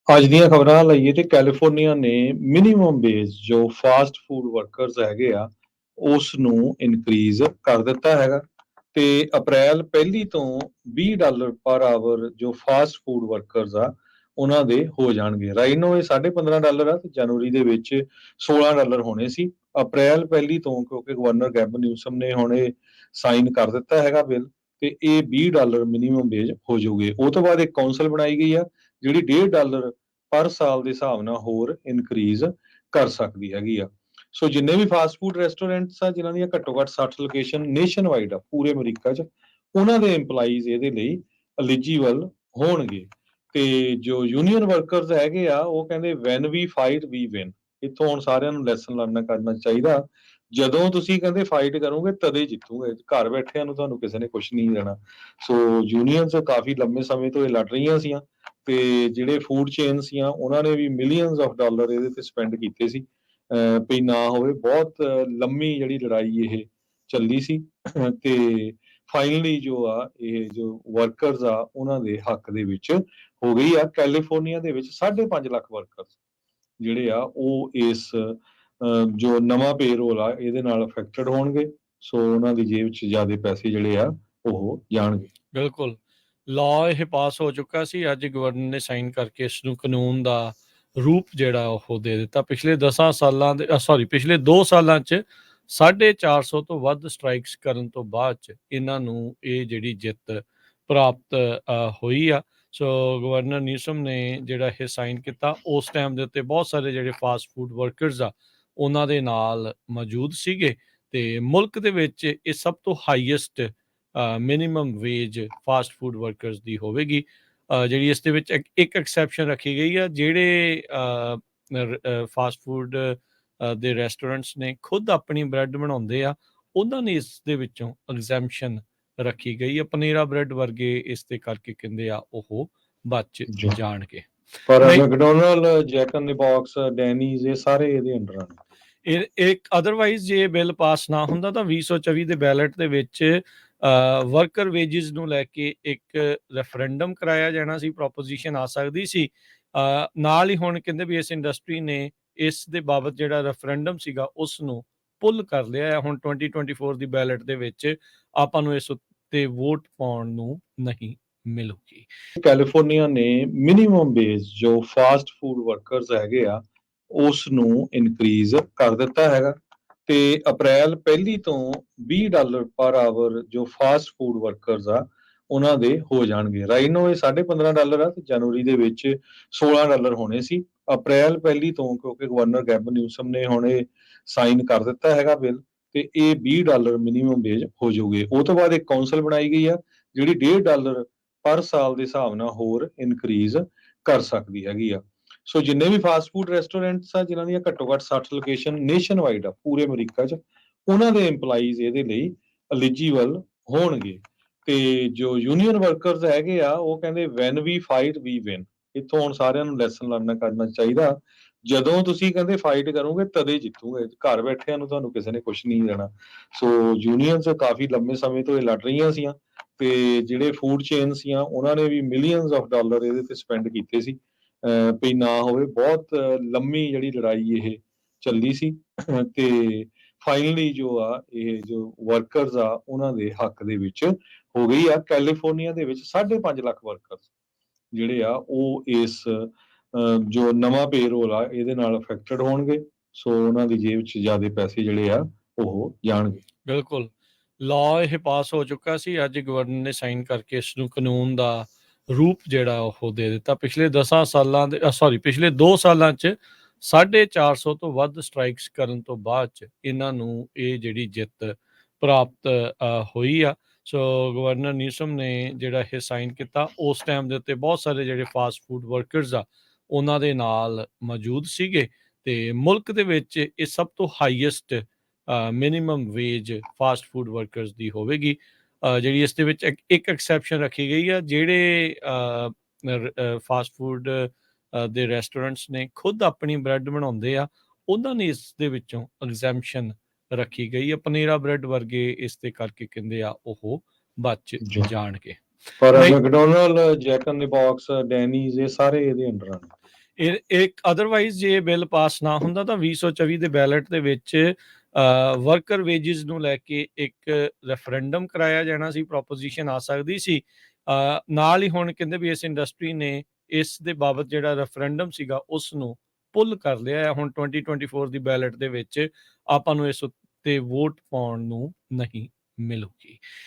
ਅੱਜ ਦੀਆਂ ਖਬਰਾਂ ਲਈਏ ਤੇ ਕੈਲੀਫੋਰਨੀਆ ਨੇ ਮਿਨੀਮਮ ਵੇਜ ਜੋ ਫਾਸਟ ਫੂਡ ਵਰਕਰਸ ਹੈਗੇ ਆ ਉਸ ਨੂੰ ਇਨਕਰੀਜ਼ ਕਰ ਦਿੱਤਾ ਹੈਗਾ ਤੇ ਅਪ੍ਰੈਲ ਪਹਿਲੀ ਤੋਂ $20 ਪਰ ਆਵਰ ਜੋ ਫਾਸਟ ਫੂਡ ਵਰਕਰਸ ਆ ਉਹਨਾਂ ਦੇ ਹੋ ਜਾਣਗੇ। ਰਾਈਨੋ ਇਹ $15.5 ਆ ਤੇ ਜਨਵਰੀ ਦੇ ਵਿੱਚ $16 ਹੋਣੇ ਸੀ। ਅਪ੍ਰੈਲ ਪਹਿਲੀ ਤੋਂ ਕਿਉਂਕਿ ਗਵਰਨਰ ਗੈਬਨ ਨਿਊਸਮ ਨੇ ਹੁਣ ਇਹ ਸਾਈਨ ਕਰ ਦਿੱਤਾ ਹੈਗਾ ਬਿੱਲ ਤੇ ਇਹ $20 ਮਿਨੀਮਮ ਵੇਜ ਹੋ ਜਾਊਗੇ। ਉਹ ਤੋਂ ਬਾਅਦ ਇੱਕ ਕੌਂਸਲ ਬਣਾਈ ਗਈ ਆ ਜਿਹੜੀ $1.5 ਪਰ ਸਾਲ ਦੇ ਹਿਸਾਬ ਨਾਲ ਹੋਰ ਇਨਕਰੀਜ਼ ਕਰ ਸਕਦੀ ਹੈਗੀ ਆ। ਸੋ ਜਿੰਨੇ ਵੀ ਫਾਸਟ ਫੂਡ ਰੈਸਟੋਰੈਂਟਸ ਆ ਜਿਨ੍ਹਾਂ ਦੀਆਂ ਘੱਟੋ ਘੱਟ 60 ਲੋਕੇਸ਼ਨ ਨੇਸ਼ਨ ਵਾਈਡ ਆ ਪੂਰੇ ਅਮਰੀਕਾ 'ਚ ਉਹਨਾਂ ਦੇ EMPLOYEES ਇਹਦੇ ਲਈ ਐਲੀਜੀਬਲ ਹੋਣਗੇ। ਤੇ ਜੋ ਯੂਨੀਅਨ ਵਰਕਰਸ ਹੈਗੇ ਆ ਉਹ ਕਹਿੰਦੇ when we fight we win. ਇੱਥੋਂ ਹੁਣ ਸਾਰਿਆਂ ਨੂੰ ਲੈਸਨ ਲਰਨ ਕਰਨਾ ਚਾਹੀਦਾ। ਜਦੋਂ ਤੁਸੀਂ ਕਹਿੰਦੇ ਫਾਈਟ ਕਰੋਗੇ ਤਦੇ ਜਿੱਤੋਗੇ, ਘਰ ਬੈਠਿਆਂ ਨੂੰ ਤੁਹਾਨੂੰ ਕਿਸੇ ਨੇ ਕੁਝ ਨਹੀਂ ਦੇਣਾ। ਸੋ ਯੂਨੀਅਨਸ ਕਾਫੀ ਲੰਬੇ ਸਮੇਂ ਤੋਂ ਇਹ ਲੜ ਰਹੀਆਂ ਸੀਆਂ ਤੇ ਜਿਹੜੇ ਫੂਡ ਚੇਨ ਸੀਆਂ ਉਹਨਾਂ ਨੇ ਵੀ ਮਿਲੀਅਨਸ ਆਫ ਡਾਲਰ ਇਹਦੇ ਤੇ ਸਪੈਂਡ ਕੀਤੇ ਸੀ ਵੀ ਨਾ ਹੋਵੇ। ਬਹੁਤ ਲੰਮੀ ਜਿਹੜੀ ਲੜਾਈ ਇਹ ਚੱਲੀ ਸੀ ਤੇ ਫਾਈਨਲੀ ਜੋ ਆ ਇਹ ਜੋ ਵਰਕਰਸ ਆ ਉਹਨਾਂ ਦੇ ਹੱਕ ਦੇ ਵਿੱਚ ਹੋ ਗਈ ਆ। ਕੈਲੀਫੋਰਨੀਆ ਦੇ ਵਿੱਚ 5.5 ਲੱਖ ਵਰਕਰਸ ਜਿਹੜੇ ਆ ਉਹ ਇਸ ਜੋ ਨਵਾਂ ਪੇਰੋਲ ਆ ਇਹਦੇ ਨਾਲ ਅਫੈਕਟਡ ਹੋਣਗੇ। ਸੋ ਉਹਨਾਂ ਦੀ ਜੇਬ 'ਚ ਜ਼ਿਆਦਾ ਪੈਸੇ ਜਿਹੜੇ ਆ ਉਹ ਜਾਣਗੇ। ਬਿਲਕੁਲ ਲਾਅ ਇਹ ਪਾਸ ਹੋ ਚੁੱਕਾ ਸੀ। ਅੱਜ ਗਵਰਨਰ ਨੇ ਸਾਈਨ ਕਰਕੇ ਇਸ ਨੂੰ ਕਾਨੂੰਨ ਦਾ ਰੂਪ ਜਿਹੜਾ ਉਹ ਦੇ ਦਿੱਤਾ। ਪਿਛਲੇ 10 ਸਾਲਾਂ ਦੇ ਪਿਛਲੇ 2 ਸਾਲਾਂ 'ਚ 450 ਤੋਂ ਵੱਧ ਸਟ੍ਰਾਈਕਸ ਕਰਨ ਤੋਂ ਬਾਅਦ 'ਚ ਇਹਨਾਂ ਨੂੰ ਇਹ ਜਿਹੜੀ ਜਿੱਤ ਪ੍ਰਾਪਤ ਹੋਈ ਆ। ਸੋ ਗਵਰਨਰ ਨਿਊਸਮ ਨੇ ਜਿਹੜਾ ਇਹ ਸਾਈਨ ਕੀਤਾ ਉਸ ਟਾਈਮ ਦੇ ਉੱਤੇ ਬਹੁਤ ਸਾਰੇ ਜਿਹੜੇ ਫਾਸਟ ਫੂਡ ਵਰਕਰਸ ਆ ਉਹਨਾਂ ਦੇ ਨਾਲ ਮੌਜੂਦ ਸੀਗੇ ਤੇ ਮੁਲਕ ਦੇ ਵਿੱਚ ਇਹ ਸਭ ਤੋਂ highest minimum wage fast food workers ਦੀ ਹੋਵੇਗੀ। ਜਿਹੜੀ ਇਸ ਦੇ ਵਿੱਚ ਇੱਕ ਐਕਸੈਪਸ਼ਨ ਰੱਖੀ ਗਈ ਆ, ਜਿਹੜੇ ਫਾਸਟ ਫੂਡ ਦੇ ਰੈਸਟੋਰੈਂਟਸ ਨੇ ਖੁਦ ਆਪਣੀ ਬ੍ਰੈਡ ਬਣਾਉਂਦੇ ਆ ਉਹਨਾਂ ਨੇ ਇਸ ਦੇ ਵਿੱਚੋਂ ਐਗਜ਼ੈਂਪਸ਼ਨ ਰੱਖੀ ਗਈ ਆ। ਪਨੀਰਾ ਬ੍ਰੈਡ ਵਰਗੇ ਇਸ ਦੇ ਕਰਕੇ ਕਹਿੰਦੇ ਆ ਉਹ ਬਚ ਜਾਣਗੇ। ਪਰ ਮੈਕਡੋਨਲਡ, ਜੈਕ ਇਨ ਦ ਬਾਕਸ, ਡੈਨੀਜ਼ ਇਹ ਸਾਰੇ ਇਹਦੇ ਅੰਡਰ ਆ। ਇੱਕ ਅਦਰਵਾਈਜ਼ ਜੇ ਬਿੱਲ ਪਾਸ ਨਾ ਹੁੰਦਾ ਤਾਂ 2024 ਦੇ ਬੈਲਟ ਦੇ ਵਿੱਚ ਵਰਕਰ ਵੇਜਿਸ ਨੂੰ ਲੈ ਕੇ ਇੱਕ ਰੈਫਰੈਂਡਮ ਕਰਾਇਆ ਜਾਣਾ ਸੀ, ਪ੍ਰੋਪੋਜੀਸ਼ਨ ਆ ਸਕਦੀ ਸੀ। ਨਾਲ ਹੀ ਹੁਣ ਕਹਿੰਦੇ ਵੀ ਇਸ ਇੰਡਸਟਰੀ ਨੇ ਇਸ ਦੇ ਬਾਬਤ ਜਿਹੜਾ ਰੈਫਰੈਂਡਮ ਸੀਗਾ ਉਸ ਨੂੰ ਪੁੱਲ ਕਰ ਲਿਆ ਹੈ। ਹੁਣ 2024 ਦੀ ਬੈਲਟ ਦੇ ਵਿੱਚ ਆਪਾਂ ਨੂੰ ਇਸ ਉੱਤੇ ਵੋਟ ਪਾਉਣ ਨੂੰ ਨਹੀਂ ਮਿਲੂਗੀ। ਕੈਲੀਫੋਰਨੀਆ ਨੇ ਮਿਨੀਮਮ ਵੇਜ ਜੋ ਫਾਸਟ ਫੂਡ ਵਰਕਰਸ ਹੈਗੇ ਆ ਉਸ ਨੂੰ ਇਨਕਰੀਜ਼ ਕਰ ਦਿੱਤਾ ਹੈਗਾ ਤੇ ਅਪ੍ਰੈਲ ਪਹਿਲੀ ਤੋਂ $20 ਪਰ ਆਵਰ ਜੋ ਫਾਸਟ ਫੂਡ ਵਰਕਰਸ ਆ ਉਹਨਾਂ ਦੇ ਹੋ ਜਾਣਗੇ। ਰਾਈਨੋ ਇਹ $15.5 ਆ ਤੇ ਜਨਵਰੀ ਦੇ ਵਿੱਚ $16 ਹੋਣੇ ਸੀ। ਅਪ੍ਰੈਲ ਪਹਿਲੀ ਤੋਂ ਕਿਉਂਕਿ ਗਵਰਨਰ ਗੈਬਨ ਨਿਊਸਮ ਨੇ ਹੁਣ ਇਹ ਸਾਈਨ ਕਰ ਦਿੱਤਾ ਹੈਗਾ ਬਿੱਲ ਤੇ ਇਹ $20 ਮਿਨੀਮਮ ਵੇਜ ਹੋ ਜਾਊਗੇ। ਉਹ ਤੋਂ ਬਾਅਦ ਇੱਕ ਕੌਂਸਲ ਬਣਾਈ ਗਈ ਆ ਜਿਹੜੀ $1.5 ਪਰ ਸਾਲ ਦੇ ਹਿਸਾਬ ਨਾਲ ਹੋਰ ਇਨਕਰੀਜ਼ ਕਰ ਸਕਦੀ ਹੈਗੀ ਆ। ਸੋ ਜਿੰਨੇ ਵੀ ਫਾਸਟ ਫੂਡ ਰੈਸਟੋਰੈਂਟਸ ਆ ਜਿਨ੍ਹਾਂ ਦੀਆਂ ਘੱਟੋ ਘੱਟ 60 ਲੋਕੇਸ਼ਨ ਨੇਸ਼ਨ ਵਾਈਡ ਆ ਪੂਰੇ ਅਮਰੀਕਾ 'ਚ ਉਹਨਾਂ ਦੇ EMPLOYEES ਇਹਦੇ ਲਈ ਐਲੀਜੀਬਲ ਹੋਣਗੇ। ਤੇ ਜੋ ਯੂਨੀਅਨ ਵਰਕਰਸ ਹੈਗੇ ਆ ਉਹ ਕਹਿੰਦੇ when we fight we win. ਇੱਥੋਂ ਹੁਣ ਸਾਰਿਆਂ ਨੂੰ ਲੈਸਨ ਲਰਨ ਕਰਨਾ ਚਾਹੀਦਾ। ਜਦੋਂ ਤੁਸੀਂ ਕਹਿੰਦੇ ਫਾਈਟ ਕਰੋਗੇ ਤਦੇ ਜਿੱਤੋਗੇ, ਘਰ ਬੈਠਿਆਂ ਨੂੰ ਤੁਹਾਨੂੰ ਕਿਸੇ ਨੇ ਕੁਝ ਨਹੀਂ ਦੇਣਾ। ਸੋ ਯੂਨੀਅਨਸ ਕਾਫੀ ਲੰਬੇ ਸਮੇਂ ਤੋਂ ਇਹ ਲੜ ਰਹੀਆਂ ਸੀਆਂ ਤੇ ਜਿਹੜੇ ਫੂਡ ਚੇਨ ਸੀਆਂ ਉਹਨਾਂ ਨੇ ਵੀ ਮਿਲੀਅਨਸ ਆਫ ਡਾਲਰ ਇਹਦੇ ਤੇ ਸਪੈਂਡ ਕੀਤੇ ਸੀ ਵੀ ਨਾ ਹੋਵੇ। ਬਹੁਤ ਲੰਮੀ ਜਿਹੜੀ ਲੜਾਈ ਇਹ ਚੱਲੀ ਸੀ ਤੇ ਫਾਈਨਲੀ ਜੋ ਆ ਇਹ ਜੋ ਵਰਕਰਸ ਆ ਉਹਨਾਂ ਦੇ ਹੱਕ ਦੇ ਵਿੱਚ ਹੋ ਗਈ ਆ। ਕੈਲੀਫੋਰਨੀਆ ਦੇ ਵਿੱਚ 5.5 ਲੱਖ ਵਰਕਰਸ ਜਿਹੜੇ ਆ ਉਹ ਇਸ ਜੋ ਨਵਾਂ ਪੇਰੋਲ ਆ ਇਹਦੇ ਨਾਲ ਅਫੈਕਟਡ ਹੋਣਗੇ। ਸੋ ਉਹਨਾਂ ਦੀ ਜੇਬ 'ਚ ਜ਼ਿਆਦਾ ਪੈਸੇ ਜਿਹੜੇ ਆ ਉਹ ਜਾਣਗੇ। ਬਿਲਕੁਲ ਲਾਅ ਇਹ ਪਾਸ ਹੋ ਚੁੱਕਾ ਸੀ। ਅੱਜ ਗਵਰਨਰ ਨੇ ਸਾਈਨ ਕਰਕੇ ਇਸ ਨੂੰ ਕਾਨੂੰਨ ਦਾ ਰੂਪ ਜਿਹੜਾ ਉਹ ਦੇ ਦਿੱਤਾ। ਪਿਛਲੇ 10 ਸਾਲਾਂ ਦੇ ਪਿਛਲੇ 2 ਸਾਲਾਂ 'ਚ 450 ਤੋਂ ਵੱਧ ਸਟ੍ਰਾਈਕਸ ਕਰਨ ਤੋਂ ਬਾਅਦ 'ਚ ਇਹਨਾਂ ਨੂੰ ਇਹ ਜਿਹੜੀ ਜਿੱਤ ਪ੍ਰਾਪਤ ਹੋਈ ਆ। ਸੋ ਗਵਰਨਰ ਨਿਊਸਮ ਨੇ ਜਿਹੜਾ ਇਹ ਸਾਈਨ ਕੀਤਾ ਉਸ ਟਾਈਮ ਦੇ ਉੱਤੇ ਬਹੁਤ ਸਾਰੇ ਜਿਹੜੇ ਫਾਸਟ ਫੂਡ ਵਰਕਰਸ ਆ ਉਹਨਾਂ ਦੇ ਨਾਲ ਮੌਜੂਦ ਸੀਗੇ ਤੇ ਮੁਲਕ ਦੇ ਵਿੱਚ ਇਹ ਸਭ ਤੋਂ highest minimum wage fast food workers ਦੀ ਹੋਵੇਗੀ। ਜਿਹੜੀ ਇਸ ਦੇ ਵਿੱਚ ਇੱਕ ਐਕਸੈਪਸ਼ਨ ਰੱਖੀ ਗਈ ਆ, ਜਿਹੜੇ ਫਾਸਟ ਫੂਡ ਦੇ ਰੈਸਟੋਰੈਂਟਸ ਨੇ ਖੁਦ ਆਪਣੀ ਬ੍ਰੈਡ ਬਣਾਉਂਦੇ ਆ ਉਹਨਾਂ ਨੇ ਇਸ ਦੇ ਵਿੱਚੋਂ ਐਗਜ਼ੈਂਪਸ਼ਨ ਰੱਖੀ ਗਈ ਆ। ਪਨੀਰਾ ਬ੍ਰੈਡ ਵਰਗੇ ਇਸ ਦੇ ਕਰਕੇ ਕਹਿੰਦੇ ਆ ਉਹ ਬਚ ਜਾਣਗੇ। ਪਰ ਮੈਕਡੋਨਲਡ, ਜੈਕ ਇਨ ਦ ਬਾਕਸ, ਡੈਨੀਜ਼ ਇਹ ਸਾਰੇ ਇਹਦੇ ਅੰਡਰ ਆ। ਇੱਕ ਅਦਰਵਾਈਜ਼ ਜੇ ਇਹ ਬਿੱਲ ਪਾਸ ਨਾ ਹੁੰਦਾ ਤਾਂ 2024 ਦੇ ਬੈਲਟ ਦੇ ਵਿੱਚ ਵਰਕਰ ਵੇਜਿਸ ਨੂੰ ਲੈ ਕੇ ਇੱਕ ਰੈਫਰੈਂਡਮ ਕਰਾਇਆ ਜਾਣਾ ਸੀ, ਪ੍ਰੋਪੋਜੀਸ਼ਨ ਆ ਸਕਦੀ ਸੀ। ਨਾਲ ਹੀ ਹੁਣ ਕਹਿੰਦੇ ਵੀ ਇਸ ਇੰਡਸਟਰੀ ਨੇ ਇਸ ਦੇ ਬਾਬਤ ਜਿਹੜਾ ਰੈਫਰੈਂਡਮ ਸੀਗਾ ਉਸ ਨੂੰ ਪੁੱਲ ਕਰ ਲਿਆ ਹੈ। ਹੁਣ 2024 ਦੀ ਬੈਲਟ ਦੇ ਵਿੱਚ ਆਪਾਂ ਨੂੰ ਇਸ ਉੱਤੇ ਵੋਟ ਪਾਉਣ ਨੂੰ ਨਹੀਂ ਮਿਲੂਗੀ।